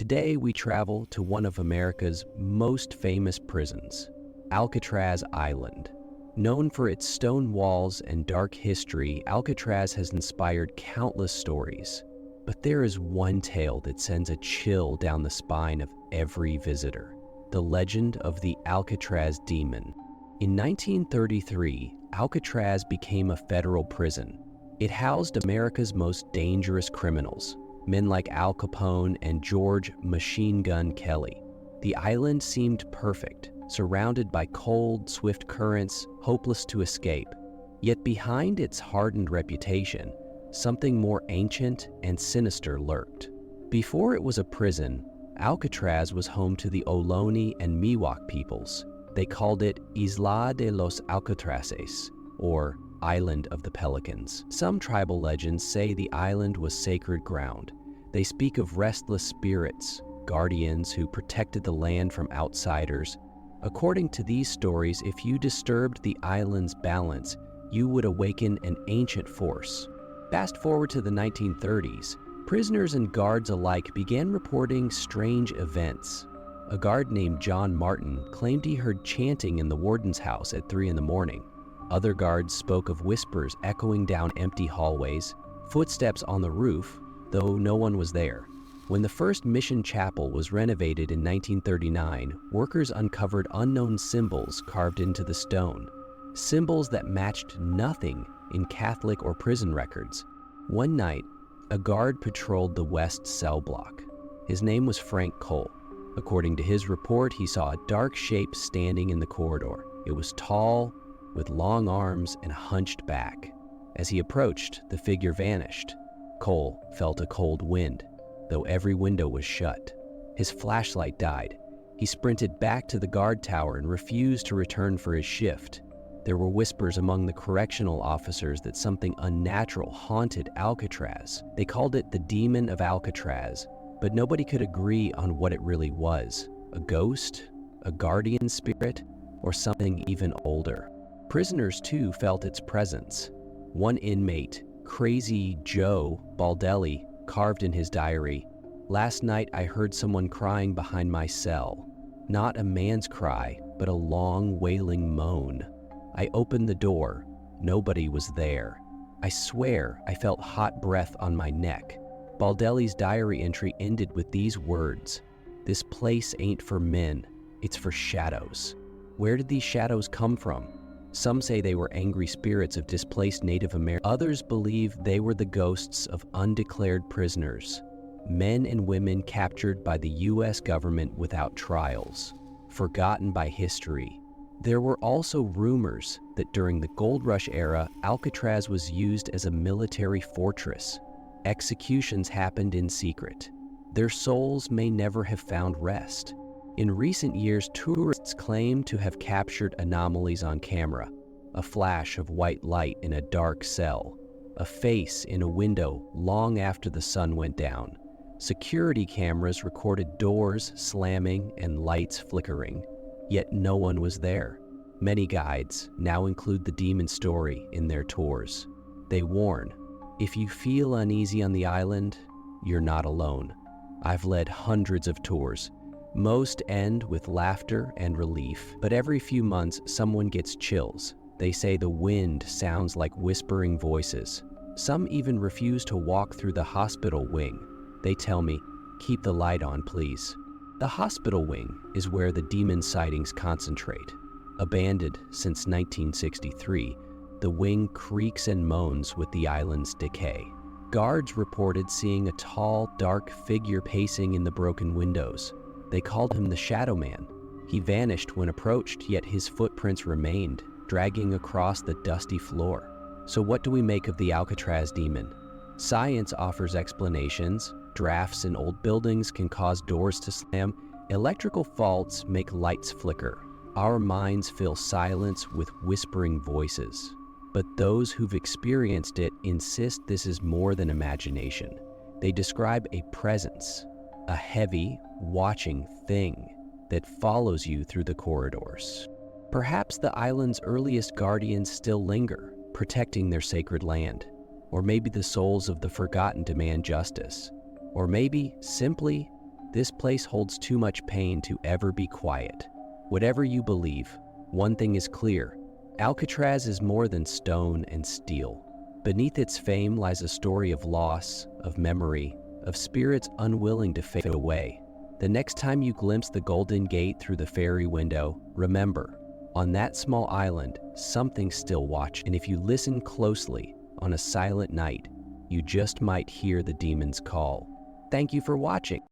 Today we travel to one of America's most famous prisons, Alcatraz Island. Known for its stone walls and dark history, Alcatraz has inspired countless stories. But there is one tale that sends a chill down the spine of every visitor: the legend of the Alcatraz demon. In 1933, Alcatraz became a federal prison. It housed America's most dangerous criminals, men like Al Capone and George "Machine Gun" Kelly. The island seemed perfect, surrounded by cold, swift currents, hopeless to escape. Yet behind its hardened reputation, something more ancient and sinister lurked. Before it was a prison, Alcatraz was home to the Ohlone and Miwok peoples. They called it Isla de los Alcatraces, or Island of the Pelicans. Some tribal legends say the island was sacred ground. They speak of restless spirits, guardians who protected the land from outsiders. According to these stories, if you disturbed the island's balance, you would awaken an ancient force. Fast forward to the 1930s, prisoners and guards alike began reporting strange events. A guard named John Martin claimed he heard chanting in the warden's house at 3 in the morning. Other guards spoke of whispers echoing down empty hallways, footsteps on the roof, though no one was there. When the first mission chapel was renovated in 1939, workers uncovered unknown symbols carved into the stone, symbols that matched nothing in Catholic or prison records. One night, a guard patrolled the west cell block. His name was Frank Cole. According to his report, he saw a dark shape standing in the corridor. It was tall, with long arms and hunched back. As he approached, the figure vanished. Cole felt a cold wind, though every window was shut. His flashlight died. He sprinted back to the guard tower and refused to return for his shift. There were whispers among the correctional officers that something unnatural haunted Alcatraz. They called it the Demon of Alcatraz, but nobody could agree on what it really was: a ghost, a guardian spirit, or something even older. Prisoners too felt its presence. One inmate, Crazy Joe Baldelli, carved in his diary, "Last night I heard someone crying behind my cell. Not a man's cry, but a long wailing moan. I opened the door. Nobody was there. I swear I felt hot breath on my neck." Baldelli's diary entry ended with these words: "This place ain't for men, it's for shadows." Where did these shadows come from? Some say they were angry spirits of displaced Native Americans. Others believe they were the ghosts of undeclared prisoners, men and women captured by the U.S. government without trials, forgotten by history. There were also rumors that during the Gold Rush era, Alcatraz was used as a military fortress. Executions happened in secret. Their souls may never have found rest. In recent years, tourists claim to have captured anomalies on camera: a flash of white light in a dark cell, a face in a window long after the sun went down. Security cameras recorded doors slamming and lights flickering, yet no one was there. Many guides now include the demon story in their tours. They warn, if you feel uneasy on the island, you're not alone. I've led hundreds of tours. Most end with laughter and relief, but every few months someone gets chills. They say the wind sounds like whispering voices. Some even refuse to walk through the hospital wing. They tell me, "Keep the light on, please." The hospital wing is where the demon sightings concentrate. Abandoned since 1963, the wing creaks and moans with the island's decay. Guards reported seeing a tall, dark figure pacing in the broken windows. They called him the Shadow Man. He vanished when approached, yet his footprints remained, dragging across the dusty floor. So what do we make of the Alcatraz demon? Science offers explanations. Drafts in old buildings can cause doors to slam. Electrical faults make lights flicker. Our minds fill silence with whispering voices. But those who've experienced it insist this is more than imagination. They describe a presence, a heavy, watching thing that follows you through the corridors. Perhaps the island's earliest guardians still linger, protecting their sacred land. Or maybe the souls of the forgotten demand justice. Or maybe, simply, This place holds too much pain to ever be quiet. Whatever you believe, one thing is clear: Alcatraz is more than stone and steel. Beneath its fame lies a story of loss, of memory, of spirits unwilling to fade away. The next time you glimpse the Golden Gate through the fairy window, remember, on that small island, something's still watching. And if you listen closely, on a silent night, you just might hear the demon's call. Thank you for watching.